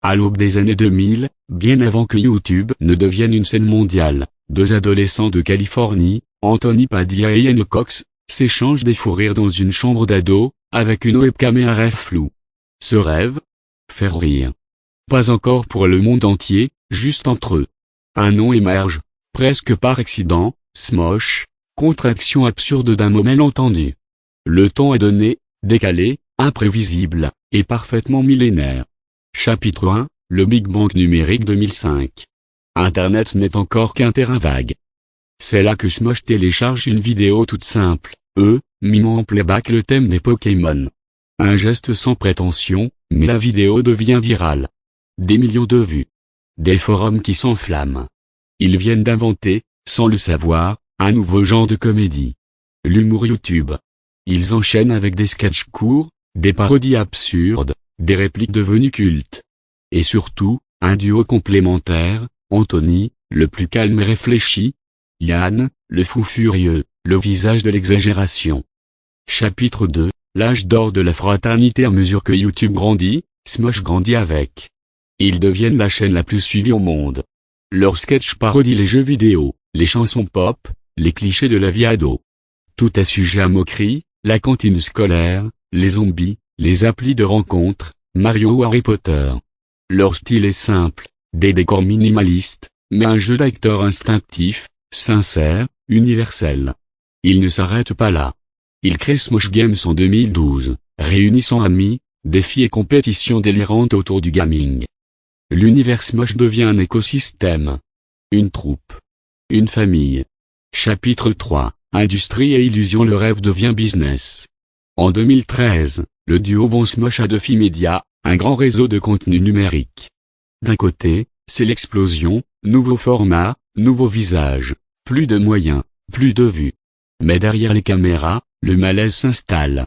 À l'aube des années 2000, bien avant que YouTube ne devienne une scène mondiale, deux adolescents de Californie, Anthony Padilla et Ian Cox, s'échangent des fous rires dans une chambre d'ado, avec une webcam et un rêve flou. Ce rêve? Faire rire. Pas encore pour le monde entier, juste entre eux. Un nom émerge, presque par accident, Smosh, contraction absurde d'un mot mal entendu. Le ton est donné, décalé, imprévisible, et parfaitement millénaire. Chapitre 1, le Big Bang numérique 2005. Internet n'est encore qu'un terrain vague. C'est là que Smosh télécharge une vidéo toute simple, mimant en playback le thème des Pokémon. Un geste sans prétention, mais la vidéo devient virale. Des millions de vues. Des forums qui s'enflamment. Ils viennent d'inventer, sans le savoir, un nouveau genre de comédie. L'humour YouTube. Ils enchaînent avec des sketchs courts, des parodies absurdes, des répliques devenues cultes. Et surtout, un duo complémentaire, Anthony, le plus calme et réfléchi, Ian, le fou furieux, le visage de l'exagération. Chapitre 2, l'âge d'or de la fraternité. À mesure que YouTube grandit, Smosh grandit avec. Ils deviennent la chaîne la plus suivie au monde. Leurs sketchs parodient les jeux vidéo, les chansons pop, les clichés de la vie ado. Tout est sujet à moquerie, la cantine scolaire, les zombies, les applis de rencontres, Mario ou Harry Potter. Leur style est simple, des décors minimalistes, mais un jeu d'acteur instinctif, sincère, universel. Ils ne s'arrêtent pas là. Ils créent Smosh Games en 2012, réunissant amis, défis et compétitions délirantes autour du gaming. L'univers Smosh devient un écosystème. Une troupe. Une famille. Chapitre 3, Industrie et illusion. Le rêve devient business. En 2013, le duo vend Smosh à Duffy Media, un grand réseau de contenu numérique. D'un côté, c'est l'explosion, nouveaux formats, nouveaux visages, plus de moyens, plus de vues. Mais derrière les caméras, le malaise s'installe.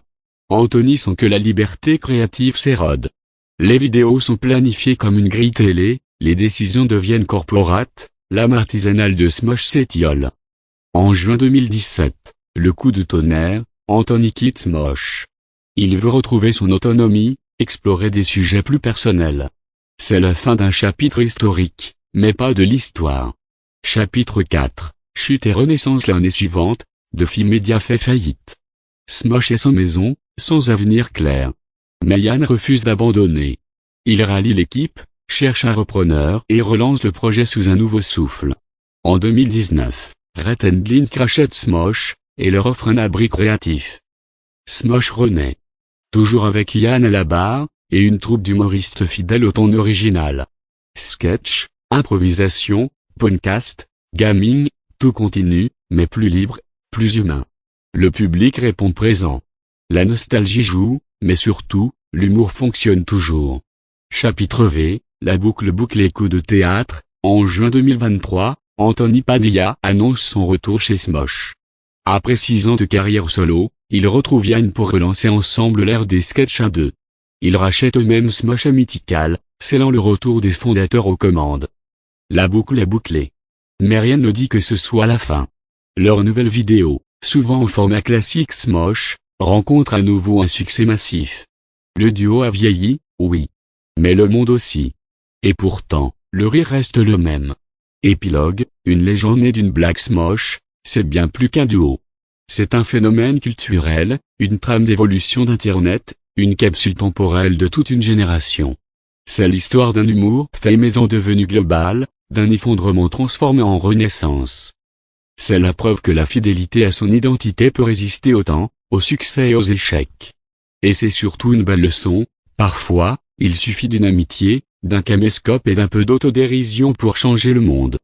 Anthony sent que la liberté créative s'érode. Les vidéos sont planifiées comme une grille télé, les décisions deviennent corporates, l'âme artisanale de Smosh s'étiole. En juin 2017, le coup de tonnerre, Anthony quitte Smosh. Il veut retrouver son autonomie, explorer des sujets plus personnels. C'est la fin d'un chapitre historique, mais pas de l'histoire. Chapitre 4, chute et renaissance. L'année suivante, Duffy Media fait faillite. Smosh est sans maison, sans avenir clair. Mais Ian refuse d'abandonner. Il rallie l'équipe, cherche un repreneur et relance le projet sous un nouveau souffle. En 2019, Rhett & Link rachète Smosh, et leur offre un abri créatif. Smosh renaît. Toujours avec Ian à la barre, et une troupe d'humoristes fidèles au ton original. Sketch, improvisation, podcast, gaming, tout continue, mais plus libre, plus humain. Le public répond présent. La nostalgie joue, mais surtout, l'humour fonctionne toujours. Chapitre V, la boucle les coups de théâtre. En juin 2023, Anthony Padilla annonce son retour chez Smosh. Après 6 ans de carrière solo, ils retrouvent Ian pour relancer ensemble l'ère des sketchs à deux. Ils rachètent eux-mêmes Smosh à Mythical, scellant le retour des fondateurs aux commandes. La boucle est bouclée. Mais rien ne dit que ce soit la fin. Leur nouvelle vidéo, souvent en format classique Smosh, rencontre à nouveau un succès massif. Le duo a vieilli, oui. Mais le monde aussi. Et pourtant, le rire reste le même. Épilogue, une légende née d'une blague Smosh, c'est bien plus qu'un duo. C'est un phénomène culturel, une trame d'évolution d'Internet, une capsule temporelle de toute une génération. C'est l'histoire d'un humour fait maison devenu global, d'un effondrement transformé en renaissance. C'est la preuve que la fidélité à son identité peut résister au temps, au succès et aux échecs. Et c'est surtout une belle leçon, parfois, il suffit d'une amitié, d'un caméscope et d'un peu d'autodérision pour changer le monde.